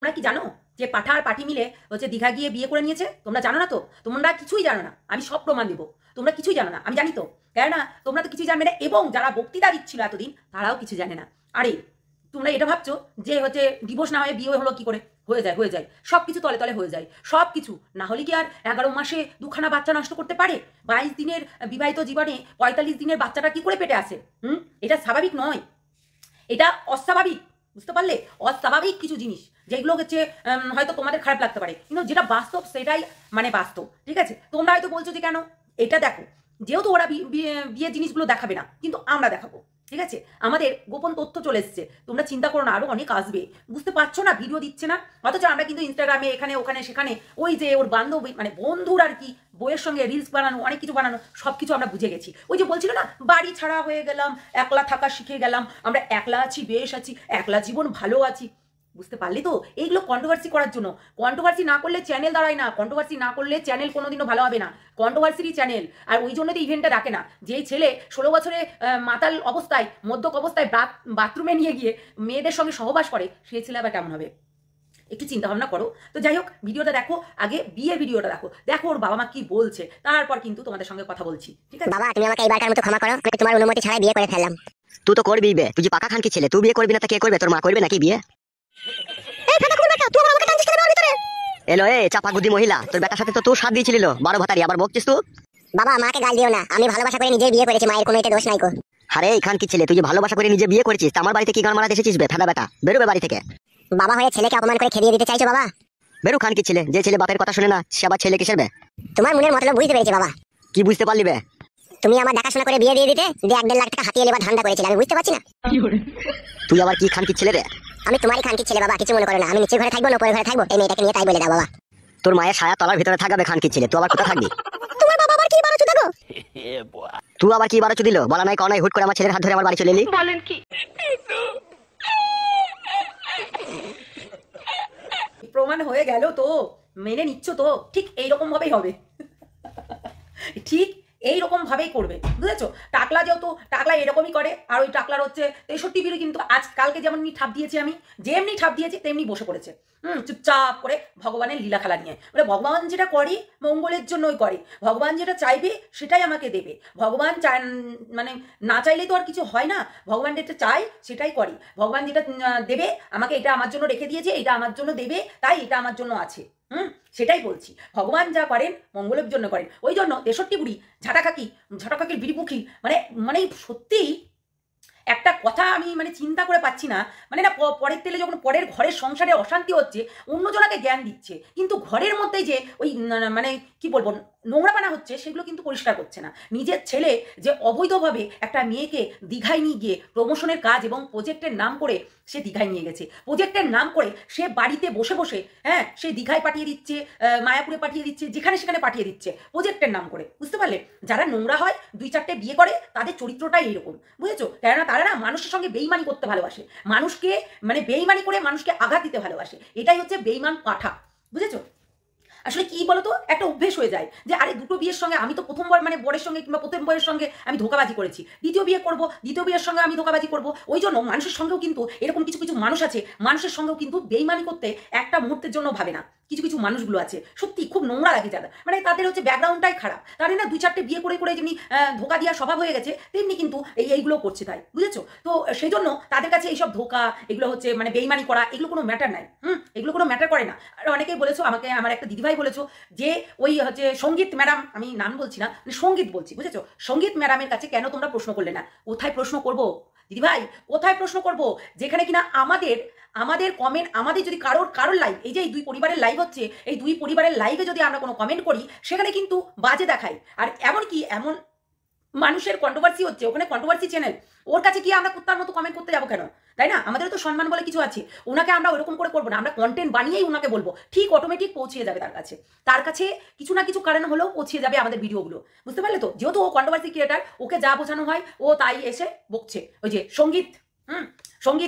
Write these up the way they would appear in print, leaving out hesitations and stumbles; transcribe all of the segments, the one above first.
তোমরা কি জানো যে পাঠা আর পাঠি মিলে হচ্ছে দীঘা গিয়ে বিয়ে করে নিয়েছে? তোমরা জানো না তো? তোমরা কিছুই জানো না, আমি সব প্রমাণ দেবো। তোমরা কিছুই জানো না, আমি জানি তো। কেননা তোমরা তো কিছুই জানবে না, এবং যারা বক্তৃতা দিচ্ছিল এতদিন তারাও কিছু জানে না। আরে তোমরা এটা ভাবছো যে হচ্ছে ডিভোর্স না হয়ে বিয়ে হলো কি করে? হয়ে যায় সব কিছু তলে তলে হয়ে যায় সব কিছু। না হলে কি আর 11 মাসে দুখানা বাচ্চা নষ্ট করতে পারে? 22 দিনের বিবাহিত জীবনে 45 দিনের বাচ্চাটা কি করে পেটে আসে? এটা স্বাভাবিক নয়, এটা অস্বাভাবিক। বুঝতে পারলে? অস্বাভাবিক কিছু জিনিস যেগুলো হচ্ছে হয়তো তোমাদের খারাপ লাগতে পারে, কিন্তু যেটা বাস্তব সেটাই মানে বাস্তব। ঠিক আছে? তোমরা হয়তো বলছো যে কেন এটা দেখো, যেহেতু ওরা বিয়ের জিনিসগুলো দেখাবে না, কিন্তু আমরা দেখাবো। ঠিক আছে? আমাদের গোপন তথ্য চলে এসছে, তোমরা চিন্তা করো না, আরো অনেক আসবে। বুঝতে পারছো না? ভিডিও দিচ্ছে না, অথচ আমরা কিন্তু ইনস্টাগ্রামে এখানে ওখানে সেখানে ওই যে ওর বান্ধবী মানে বন্ধুর আর কি বইয়ের সঙ্গে রিলস বানানো, অনেক কিছু বানানো, সব কিছু আমরা বুঝে গেছি। ওই যে বলছিল না, বাড়ি ছাড়া হয়ে গেলাম, একলা থাকা শিখে গেলাম, আমরা একলা আছি, বেশ আছি, একলা জীবন ভালো আছি। বুঝতে পারলি তো? এইগুলো কন্ট্রোভার্সি করার জন্য। কন্ট্রোভার্সি না করলে চ্যানেল দাঁড়ায় না, কন্ট্রোভার্সি না করলে চ্যানেল কোনোদিনও ভালো হবে না। কন্ট্রোভার্সিরই চ্যানেল। আর ওই জন্য তো ইভেন্টটা রাখে না। যেই ছেলে 16 বছরে মাতাল অবস্থায় মদ্যপ অবস্থায় বাথরুমে নিয়ে গিয়ে মেয়েদের সঙ্গে সহবাস করে, সেই ছেলে আবার কেমন হবে? একটু চিন্তা ভাবনা করো। তো যাই হোক, ভিডিওটা দেখো, আগে বিয়ের ভিডিওটা দেখো, দেখো ওর বাবা মা কি বলছে, তারপর কিন্তু তোমাদের সঙ্গে কথা বলছি। ঠিক আছে? বাবা তুমি আমাকে এইবারকার মতো ক্ষমা করো, আমি তোমার অনুমতি ছাড়াই বিয়ে করে ফেললাম। তুই তো করবি বে, তুই যে পাকা খান কি ছেলে, তুই বিয়ে করবি না তা কে করবে? তোর মা করবে নাকি বিয়ে? এলো এ চাপা গুদি মহিলা, তোর বেটার সাথে তো তুই সাথ দিয়েছিল 12 ভাতারি, আবার বকছিস তুই? বাবা মাকে গাল দিও না, আমি ভালোবাসা করে নিজে বিয়ে করেছি, মায়ের কোনো এতে দোষ নাই গো। আরে খান কি ছেলে, তুই যে ভালোবাসা করে নিজে বিয়ে করেছিস, আমার বাড়িতে কি গান মারাতে এসেছিস বে? ফেদা বেটা, বেরোবে বাড়ি থেকে। বাবা হয়ে ছেলেকে অপমান করে খেদিয়ে দিতে চাইছো বাবা? বেরো খান কি ছেলে, যে ছেলে বাপের কথা শুনে না সে আবার ছেলে কিসের বে? তোমার মনের মতলব বুঝতে পেরেছি বাবা। কি বুঝতে পারলি বে? তুমি আমার দেখাশোনা করে বিয়ে দিয়ে দিতে, দিয়ে 1.5 লাখ টাকা হাতিয়ে নেবার ধান্দা করেছিলে, আমি বুঝতে পারছি না। তুই আবার কি খান কি ছেলে রে? আমি তোমারই খানকি ছেলে বাবা, কিছু মনে করো না। আমি নিচের ঘরে থাকবো না উপরের ঘরে থাকবো, এই মেয়েটাকে নিয়ে তাই বলে দাও বাবা। তোর মায়ের ছায়া তলার ভিতরে থাকবে খান কি ছেলে, তুই আবার কোথায় থাকবি? তোমার বাবা আবার কি বারোচু দেখো? তুই আবার কি বারোচু দিল? বলা নাই কনাই হুট করে আমার ছেলের হাত ধরে আমার বাড়ি চলে এলি। বলেন কি? প্রমাণ হয়ে গেল তো? মেনে নিচ্ছ তো? ঠিক এইরকম ভাবেই হবে। ঠিক এইরকম ভাবেই করবে, বুঝেছো? টাকলা যেহেতু টাকলা এরকমই করে, আর ওই টাকলার হচ্ছে 63 বিড়ি কিন্তু আজ কালকে যেমনি ঠাপ দিয়েছি আমি, যেমনি ঠাপ দিয়েছি তেমনি বসে পড়েছে চুপচাপ করে ভগবানের লীলা খেলা নিয়ে। বলে ভগবান যেটা করে মঙ্গলের জন্যই করে, ভগবান যেটা চাইবে সেটাই আমাকে দেবে, ভগবান মানে না চাইলে তো আর কিছু হয় না, ভগবান যেটা চাই সেটাই করে, ভগবান যেটা দেবে আমাকে, এটা আমার জন্য রেখে দিয়েছে, এটা আমার জন্য দেবে, তাই এটা আমার জন্য আছে। সেটাই বলছি, ভগবান যা করেন মঙ্গলের জন্য করেন। ওই জন্য 63 বুড়ি ঝাঁটাকাকির বিড়িপুখি মানে মানে সত্যিই একটা কথা আমি মানে চিন্তা করে পাচ্ছি না। মানে না, পরের তেলে যখন পরের ঘরের সংসারে অশান্তি হচ্ছে অন্যজনাকে জ্ঞান দিচ্ছে, কিন্তু ঘরের মধ্যে যে ওই মানে কি বলবো নোংরাপানা হচ্ছে সেগুলো কিন্তু পরিষ্কার করছে না। নিজের ছেলে যে অবৈধভাবে একটা মেয়েকে দীঘায় নিয়ে গিয়ে প্রমোশনের কাজ এবং প্রজেক্টের নাম করে সে দীঘায় নিয়ে গেছে, প্রজেক্টের নাম করে সে বাড়িতে বসে বসে সে দীঘায় পাঠিয়ে দিচ্ছে, মায়াপুরে পাঠিয়ে দিচ্ছে, যেখানে সেখানে পাঠিয়ে দিচ্ছে প্রজেক্টের নাম করে। বুঝতে পারলে? যারা নোংরা হয় 2-4টে বিয়ে করে তাদের চরিত্রটাই এইরকম, বুঝেছো? কেননা তারা না মানুষের সঙ্গে বেইমানি করতে ভালোবাসে, মানুষকে মানে বেইমানি করে মানুষকে আঘাত দিতে ভালোবাসে, এটাই হচ্ছে বেইমান পাঠা। বুঝেছো? আসলে কি বলতো, একটা অভ্যেস হয়ে যায় যে আরে দুটো বিয়ের সঙ্গে আমি তো প্রথমবার মানে বরের সঙ্গে কিংবা প্রথম বইয়ের সঙ্গে আমি ধোকাবাজি করেছি, দ্বিতীয় বিয়ে করব, দ্বিতীয় বিয়ের সঙ্গে আমি ধোকাবাজি করব। ওই জন্য মানুষের সঙ্গেও কিন্তু এরকম কিছু কিছু মানুষ আছে, মানুষের সঙ্গেও কিন্তু বেইমানি করতে একটা মুহূর্তের জন্য ভাবে না। কিছু কিছু মানুষগুলো আছে সত্যি খুব নোংরা লাগে, যারা মানে তাদের হচ্ছে ব্যাকগ্রাউন্ডটাই খারাপ, তাদের না 2-4টে বিয়ে করে করে যেমনি ধোকা দেওয়ার স্বভাব হয়ে গেছে তেমনি কিন্তু এইগুলো করছে, তাই বুঝেছো? তো সেই জন্য তাদের কাছে এইসব ধোকা, এগুলো হচ্ছে মানে বেইমানি করা, এগুলো কোনো ম্যাটার নাই। এগুলো কোনো ম্যাটার করে না। আর অনেকেই বলেছো আমাকে, আমার একটা দিদিভাই বলেছো যে ওই হচ্ছে সঙ্গীত ম্যাডাম, আমি নাম বলছি না, সঙ্গীত বলছি, বুঝেছো? সঙ্গীত ম্যাডামের কাছে কেন তোমরা প্রশ্ন করলে না? কোথায় প্রশ্ন করবো দিদিভাই, কোথায় প্রশ্ন করব? যেখানে কিনা আমাদের কমেন্ট, আমাদের যদি কারোর লাইভ, এই যে এই দুই পরিবারের লাইভ হচ্ছে, এই দুই পরিবারের লাইভে যদি আমরা কোনো কমেন্ট করি সেখানে কিন্তু বাজে দেখাই। আর এমন মানুষের কন্ট্রোভার্সি হচ্ছে, ওখানে কন্ট্রোভার্সি চ্যানেল, ওর কাছে গিয়ে আমরা কুত্তার মতো কমেন্ট করতে যাবো কেন? তাই না? আমাদেরও তো সম্মান বলে কিছু আছে। ওনাকে আমরা ওরকম করে করবো না, আমরা কন্টেন্ট বানিয়েই ওনাকে বলবো, ঠিক অটোমেটিক পৌঁছে যাবে তার কাছে কিছু না কিছু কারণ হলেও পৌঁছে যাবে আমাদের ভিডিওগুলো। বুঝতে পারলে তো? যেহেতু ও কন্ট্রোভার্সি ক্রিয়েটার, ওকে যা বোঝানো হয় ও তাই এসে বকছে। ওই যে সঙ্গীত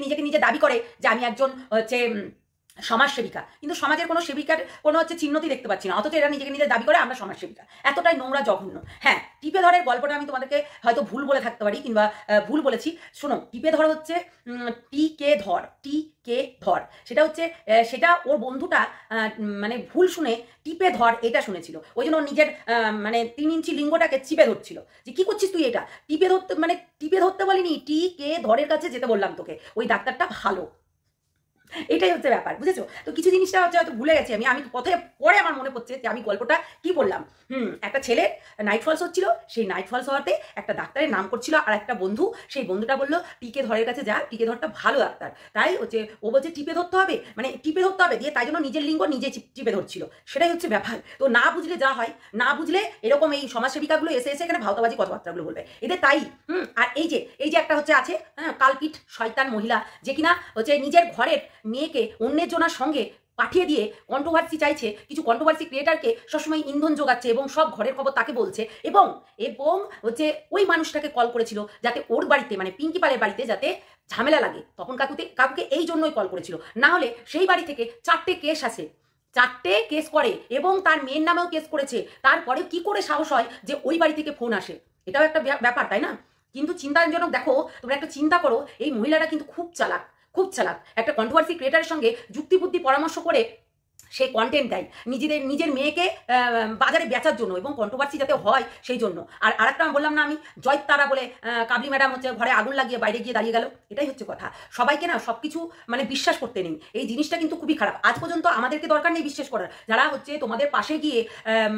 নিজেকে নিজে দাবি করে যে আমি একজন হচ্ছে সমাজসেবিকা, কিন্তু সমাজের কোনো সেবিকার কোনো হচ্ছে চিহ্নতি দেখতে পাচ্ছি না, অথচ এরা নিজেকে নিজে দাবি করে আমরা সমাজসেবিকা। এতটাই নোংরা, জঘন্য। হ্যাঁ, টিপে ধরের গল্পটা আমি তোমাদেরকে হয়তো ভুল বলে থাকতে পারি, কিংবা ভুল বলেছি। শোনো, টিপে ধর হচ্ছে টি কে ধর, টি কে ধর, সেটা হচ্ছে সেটা ওর বন্ধুটা মানে ভুল শুনে টিপে ধর এটা শুনেছিল, ওই জন্য নিজের মানে 3 ইঞ্চি লিঙ্গটাকে চিপে ধরছিল, যে কি করছিস তুই এটা টিপে ধরতে, মানে টিপে ধরতে বলিনি, টি কে ধরের কাছে যেতে বললাম তোকে, ওই ডাক্তারটা ভালো। এটাই হচ্ছে ব্যাপার, বুঝেছো? তো কিছু জিনিসটা হচ্ছে হয়তো ভুলে গেছি আমি পথে পরে আমার মনে পড়ছে যে আমি গল্পটা কি বললাম। একটা ছেলে নাইট ফলস হচ্ছিল, সেই নাইট ফলস হওয়াতে একটা ডাক্তারের নাম করছিল, আর একটা বন্ধু, সেই বন্ধুটা বললো টিকে ধরের কাছে যা, টিকে ধরটা ভালো ডাক্তার, তাই হচ্ছে ও বলছে টিপে ধরতে হবে, মানে টিপে ধরতে হবে, দিয়ে তাই জন্য নিজের লিঙ্গ নিজে টিপে ধরছিল। সেটাই হচ্ছে ব্যাপার। তো না বুঝলে যা হয়, না বুঝলে এরকম এই সমাজসেবিকাগুলো এসে এসে এখানে ভাওতাবাজি কথাবার্তাগুলো বলবে, এদের তাই। আর এই যে একটা হচ্ছে আছে কালপিট শয়তান মহিলা, যে কিনা হচ্ছে নিজের ঘরের মেয়েকে অন্যের জনার সঙ্গে পাঠিয়ে দিয়ে কন্ট্রোভার্সি চাইছে, কিছু কন্ট্রোভার্সি ক্রিয়েটারকে সবসময় ইন্ধন যোগাচ্ছে এবং সব ঘরের খবর তাকে বলছে, এবং হচ্ছে ওই মানুষটাকে কল করেছিল যাতে ওর বাড়িতে, মানে পিঙ্কি পালের বাড়িতে যাতে ঝামেলা লাগে, তখন কাকুকে এই জন্যই কল করেছিল। না হলে সেই বাড়ি থেকে 4টে কেস আসে, 4টে কেস করে, এবং তার মেয়ের নামেও কেস করেছে, তারপরে কি করে সাহস হয় যে ওই বাড়ি থেকে ফোন আসে? এটাও একটা ব্যাপার, তাই না? কিন্তু চিন্তাজনক। দেখো, তোমরা একটা চিন্তা করো, এই মহিলাটা কিন্তু খুব চালাক, খুব চালাক। একটা কন্ট্রোভার্সি ক্রিয়েটারের সঙ্গে যুক্তিবুদ্ধি পরামর্শ করে সে কন্টেন্ট দেয় নিজের মেয়েকে বাজারে বেচার জন্য, এবং কন্ট্রোভার্সি যাতে হয় সেই জন্য। আর আরেকটা বললাম না আমি, জয়তারা বলে কাবলি ম্যাডাম হচ্ছে ঘরে আগুন লাগিয়ে বাইরে গিয়ে দাঁড়িয়ে গেল। এটাই হচ্ছে কথা। সবাইকে না সব কিছু মানে বিশ্বাস করতে নেই, এই জিনিসটা কিন্তু খুবই খারাপ। আজ পর্যন্ত আমাদেরকে দরকার নেই বিশ্বাস করার, যারা হচ্ছে তোমাদের পাশে গিয়ে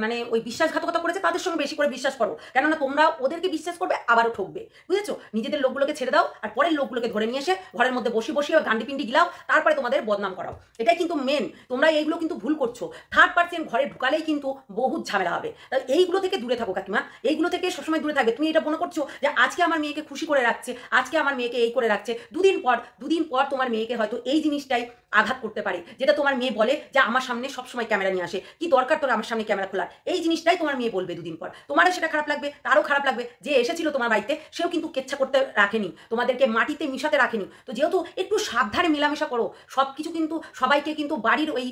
মানে ওই বিশ্বাসঘাতকতা করেছে তাদের সঙ্গে বেশি করে বিশ্বাস করো, কেননা তোমরা ওদেরকে বিশ্বাস করবে আবারও ঠকবে, বুঝেছো? নিজেদের লোকগুলোকে ছেড়ে দাও, আর পরের লোকগুলোকে ধরে নিয়ে এসে ঘরের মধ্যে বসিয়ে গান্ডি পিন্ডি গিলাও, তারপরে তোমাদের বদনাম করাও। এটাই কিন্তু মেন। তোমরা এইগুলো কিন্তু ভুল করছো। থার্ড পার্সন ঘরে ঢুকালেই কিন্তু বহুত ঝামেলা হবে। তাই এইগুলো থেকে দূরে থাকো কাকিমা, এইগুলো থেকে সবসময় দূরে থাকবে। তুমি এটা মনে করছো যে আজকে আমার মেয়েকে খুশি করে রাখছে, আজকে আমার মেয়েকে এই করে রাখছে, দুদিন পর তোমার মেয়েকে হয়তো এই জিনিসটাই আঘাত করতে পারে, যেটা তোমার মেয়ে বলে যে আমার সামনে সবসময় ক্যামেরা নিয়ে আসে, কি দরকার তোর আমার সামনে ক্যামেরা খোলার, এই জিনিসটাই তোমার মেয়ে বলবে দুদিন পর। তোমারও সেটা খারাপ লাগবে, তারও খারাপ লাগবে। যে এসেছিল তোমার বাড়িতে সেও কিন্তু কেচ্ছা করতে রাখেনি, তোমাদেরকে মাটিতে মিশাতে রাখেনি। তো যেহেতু একটু সাবধানে মেলামেশা করো, সব কিছু কিন্তু সবাইকে কিন্তু বাড়ির ওই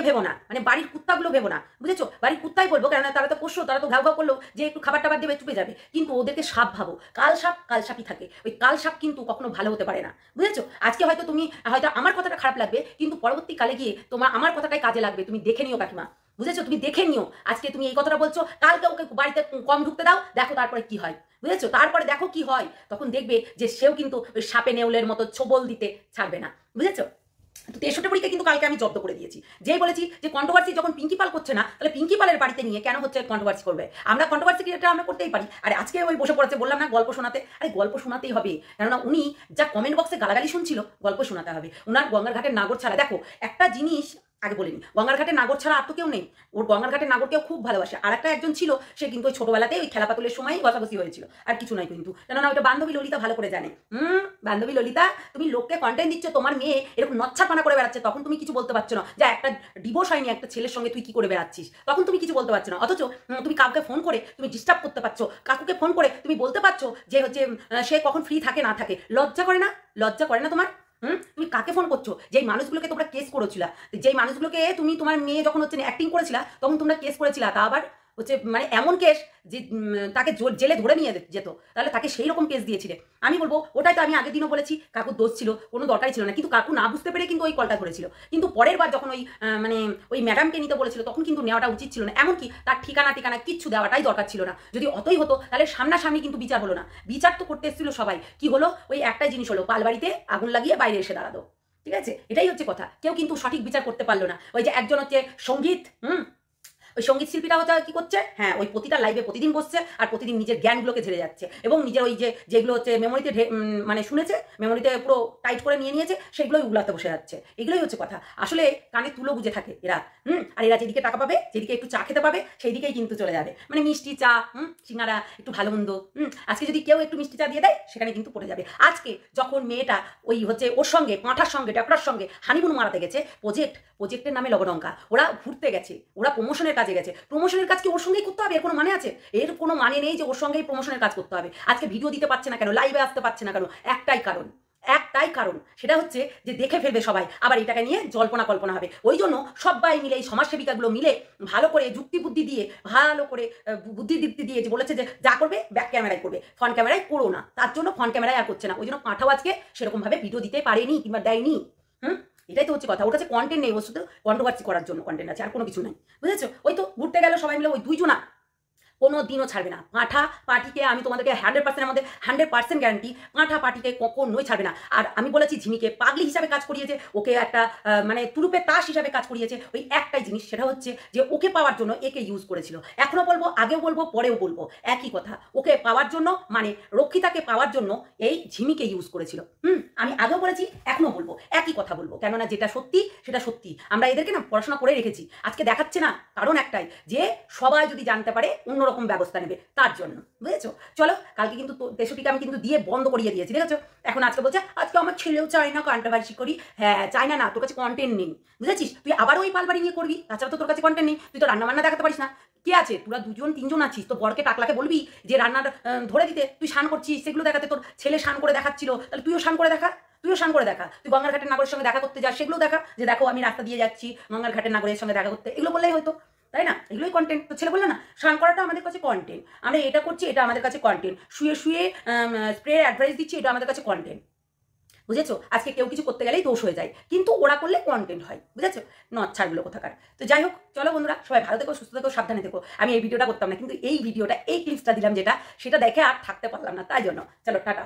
ভেবো না, মানে বাড়ির কুত্তাগুলো ভেবো না, বুঝেছো? বাড়ির কুত্তাই বলবো, কেননা তারা তো পোষ্য, তারা তো ঘাউ ঘাউ করলো যে একটু খাবার টাবার দেবে চুপে যাবে, কিন্তু ওদেরকে সাপ ভাবো। কাল সাপই থাকে, ওই কাল সাপ কিন্তু কখনো ভালো হতে পারে না, বুঝেছো? আজকে হয়তো আমার কথাটা খারাপ লাগবে, কিন্তু পরবর্তীকালে গিয়ে আমার কথাটাই কাজে লাগবে। তুমি দেখে নিও কাকিমা, বুঝেছো? তুমি দেখে নিও, আজকে তুমি এই কথাটা বলছো, কালকে ওকে বাড়িতে কম ঢুকতে দাও, দেখো তারপরে কি হয়, বুঝেছো? তারপরে দেখো কি হয়, তখন দেখবে যে সেও কিন্তু ওই সাপে নেউলের মতো ছোবল দিতে ছাড়বে না, বুঝেছো? তো 63 পরীক্ষা কিন্তু কালকে আমি জব্দ করে দিয়েছি, যেই বলেছি যে কন্ট্রোভার্সি যখন পিঙ্কি পাল করছে না, তাহলে পিঙ্কি পালের বাড়িতে নিয়ে কেন হচ্ছে কন্ট্রোভার্সি করবে? আমরা কন্ট্রোভার্সি ক্রিয়েটার আমরা করতেই পারি। আর আজকে ওই বসে পড়েছে, বললাম না গল্প শোনাতে, আরে গল্প শোনাতেই হবে, কেননা উনি যা কমেন্ট বক্সে গালাগালি শুনছিল, গল্প শোনাতে হবে। উনার গঙ্গার ঘাটের নাগর ছাড়া, দেখো একটা জিনিস আগে বলিনি, গঙ্গার ঘাটের নাগর ছাড়া আর তো কেউ নেই, ওর গঙ্গার ঘাটের নাগরকেও খুব ভালোবাসে। আর একটা একজন ছিল, সে কিন্তু ওই ছোটবেলাতেই ওই খেলা পাতুলের সময়ই ঘষাঘষি হয়েছিল, আর কিছু নাই কিন্তু, কেননা ওইটা বান্ধবী ললিতা ভালো করে জানে। বান্ধবী ললিতা, তুমি লোককে কন্টেন্ট দিচ্ছ, তোমার মেয়ে এরকম নচ্ছাপানা করে বেড়াচ্ছে, তখন তুমি কিছু বলতে পারছো না, যে একটা ডিভোর্স হয়নি একটা ছেলের সঙ্গে তুই কি করে বেড়াচ্ছিস, তখন তুমি কিছু বলতে পারছো না। অথচ তুমি কাউকে ফোন করে তুমি ডিস্টার্ব করতে পারছো, কাকুকে ফোন করে তুমি বলতে পারছো যে হচ্ছে সে কখন ফ্রি থাকে না থাকে। লজ্জা করে না? লজ্জা করে না তোমার? তুমি কাকে ফোন করছো? যেই মানুষগুলোকে তোমরা কেস করেছিলা, যেই মানুষগুলোকে তুমি তোমার মেয়ে যখন হচ্ছে অ্যাক্টিং করেছিলা, তখন তোমরা কেস করেছিলা, তা আবার হচ্ছে মানে এমন কেস যে তাকে জেলে ধরে নিয়ে যেত, তাহলে তাকে সেই রকম কেস দিয়েছিলে। আমি বলবো ওটাই তো আমি আগের দিনও বলেছি, কাকুর দোষ ছিল, কোনো দরকারই ছিল না, কিন্তু কাকু না বুঝতে পেরে কিন্তু ওই কলটা ধরেছিল। কিন্তু পরের বার যখন ওই মানে ওই ম্যাডামকে নিতে বলেছিল, তখন কিন্তু নেওয়াটা উচিত ছিল না, এমনকি তার ঠিকানা কিচ্ছু দেওয়াটাই দরকার ছিল না। যদি অতই হতো তাহলে সামনাসামনি কিন্তু বিচার হলো না। বিচার তো করতে এসেছিল সবাই, কি হলো? ওই একটাই জিনিস হলো, পালবাড়িতে আগুন লাগিয়ে বাইরে এসে দাঁড়াতো, ঠিক আছে? এটাই হচ্ছে কথা। কেউ কিন্তু সঠিক বিচার করতে পারলো না। ওই যে একজন হচ্ছে সঙ্গীত, ওই সঙ্গীত শিল্পীটা হচ্ছে কি করছে, হ্যাঁ ওই প্রতিটা লাইভে প্রতিদিন বসছে, আর প্রতিদিন নিজের জ্ঞানগুলোকে ঝেড়ে যাচ্ছে, এবং নিজের ওই যেগুলো হচ্ছে মেমোরিতে মানে শুনেছে, মেমোরিতে পুরো টাইট করে নিয়েছে, সেগুলোই উগলাতে বসে যাচ্ছে। এগুলোই হচ্ছে কথা। আসলে কানে তুলো বুঝে থাকে এরা। আর এরা যেদিকে টাকা পাবে, যেদিকে একটু চা খেতে পাবে, সেই দিকেই কিন্তু চলে যাবে। মানে মিষ্টি চা, সিঙ্গারা, একটু ভালো মন্দ, আজকে যদি কেউ একটু মিষ্টি চা দিয়ে দেয়, সেখানে কিন্তু পড়ে যাবে। আজকে যখন মেয়েটা ওই হচ্ছে ওর সঙ্গে পাঁঠার সঙ্গে ড্যাপড়ার সঙ্গে হানিমুন মারাতে গেছে, প্রজেক্টের নামে লবডঙ্কা, ওরা ঘুরতে গেছে, ওরা প্রমোশনের কাজে গেছে। প্রমোশনের কাজ কি ওর সঙ্গেই করতে হবে? এর কোনো মানে আছে? এর কোনো মানে নেই যে ওর সঙ্গেই প্রমোশনের কাজ করতে হবে। আজকে ভিডিও দিতে পারছে না কেন, লাইভে আসতে পারছে না কেন? একটাই কারণ, একটাই কারণ, সেটা হচ্ছে যে দেখে ফেলবে সবাই, আবার এটাকে নিয়ে জল্পনা কল্পনা হবে। ওই জন্য সবাই মিলে, এই সমাজসেবিকাগুলো মিলে ভালো করে যুক্তি বুদ্ধি দিয়ে, ভালো করে বুদ্ধি দীপ্তি দিয়ে যে বলেছে যে যা করবে ব্যাক ক্যামেরায় করবে, ফ্রন্ট ক্যামেরায় করো না। তার জন্য ফ্রন্ট ক্যামেরায় আর করছে না। ওই জন্য পাঁঠাও আজকে সেরকমভাবে ভিডিও দিতে পারেনি কিংবা দেয়নি। এটাই তো হচ্ছে কথা। ওর কাছে কন্টেন্ট নেই, ওর শুধু কন্ট্রোভার্সি করার জন্য কন্টেন্ট আছে, আর কোনো কিছু নাই, বুঝেছো? ওই তো ঘুরতে গেল সবাই মিলে, ওই দুইজনা কোনো দিনও ছাড়বে না। পাঁঠা পার্টিকে আমি তোমাদেরকে 100%-এর মধ্যে 100% গ্যারান্টি, পাঁঠা পার্টিকে কখনোই ছাড়বে না। আর আমি বলেছি ঝিমিকে পাগলি হিসাবে কাজ করিয়েছে, ওকে একটা মানে তুরুপে তাস হিসাবে কাজ করিয়েছে ওই একটাই জিনিস, সেটা হচ্ছে যে ওকে পাওয়ার জন্য একে ইউজ করেছিল। এখনো বলবো, আগেও বলবো, পরেও বলবো, একই কথা। ওকে পাওয়ার জন্য মানে রক্ষিতাকে পাওয়ার জন্য এই ঝিমিকে ইউজ করেছিল। আমি আগেও বলেছি, এখনো বলবো, একই কথা বলবো, কেননা যেটা সত্যি সেটা সত্যি। আমরা এদেরকে না পড়াশোনা করে রেখেছি, আজকে দেখাচ্ছে না, কারণ একটাই, যে সবাই যদি জানতে পারে অন্যরকম ব্যবস্থা নেবে তার জন্য, বুঝেছো? চলো, কালকে কিন্তু 63কে আমি কিন্তু দিয়ে বন্ধ করিয়ে দিয়েছি, দেখেছো? এখন আজকে বলছে আজকে আমার ছেলেও চায় না কন্ট্রোভার্সি করি। হ্যাঁ, চায় না, তোর কাছে কন্টেন্ট নেই, বুঝেছিস? তুই আবার ওই পালবাড়ি নিয়ে করবি, তাছাড়া তো তোর কাছে কন্টেন্ট নেই। তুই তো রান্না বান্না দেখাতে পারিস না। কে আছে? তোরা 2-3জন আছিস, তো বরকে টাকলাকে বলবি যে রান্নার ধরে দিতে, তুই শান করছিস সেগুলো দেখাতে। তোর ছেলে শান করে দেখাচ্ছিল, তাহলে তুইও শান করে দেখা, তুইও শান করে দেখা। তুই গঙ্গার ঘাটের নাগরের সঙ্গে দেখা করতে যাস, সেগুলো দেখা, যে দেখো আমি রাস্তা দিয়ে যাচ্ছি গঙ্গার ঘাটের নাগরের সঙ্গে দেখা করতে, এগুলো বললেই হয়তো, তাই না? এগুলোই কন্টেন্ট। তো ছেলে বললো না, স্নান করাটা আমাদের কাছে কন্টেন্ট, আমরা এটা করছি, এটা আমাদের কাছে কন্টেন্ট, শুয়ে শুয়ে স্প্রে অ্যাডভাইস দিচ্ছি, এটা আমাদের কাছে কন্টেন্ট, বুঝেছো? আজকে কেউ কিছু করতে গেলেই দোষ হয়ে যায়, কিন্তু ওরা করলে কন্টেন্ট হয়, বুঝেছো? নচ্ছাড়গুলো কোথাকার। তো যাই হোক, চলো বন্ধুরা, সবাই ভালো থেকো, সুস্থ থেকো, সাবধানে থেকো। আমি এই ভিডিওটা করতাম না, কিন্তু এই ভিডিওটা, এই ক্লিপসটা দিলাম যেটা, সেটা দেখে আর থাকতে পারলাম না, তাই জন্য। চলো, টাটা।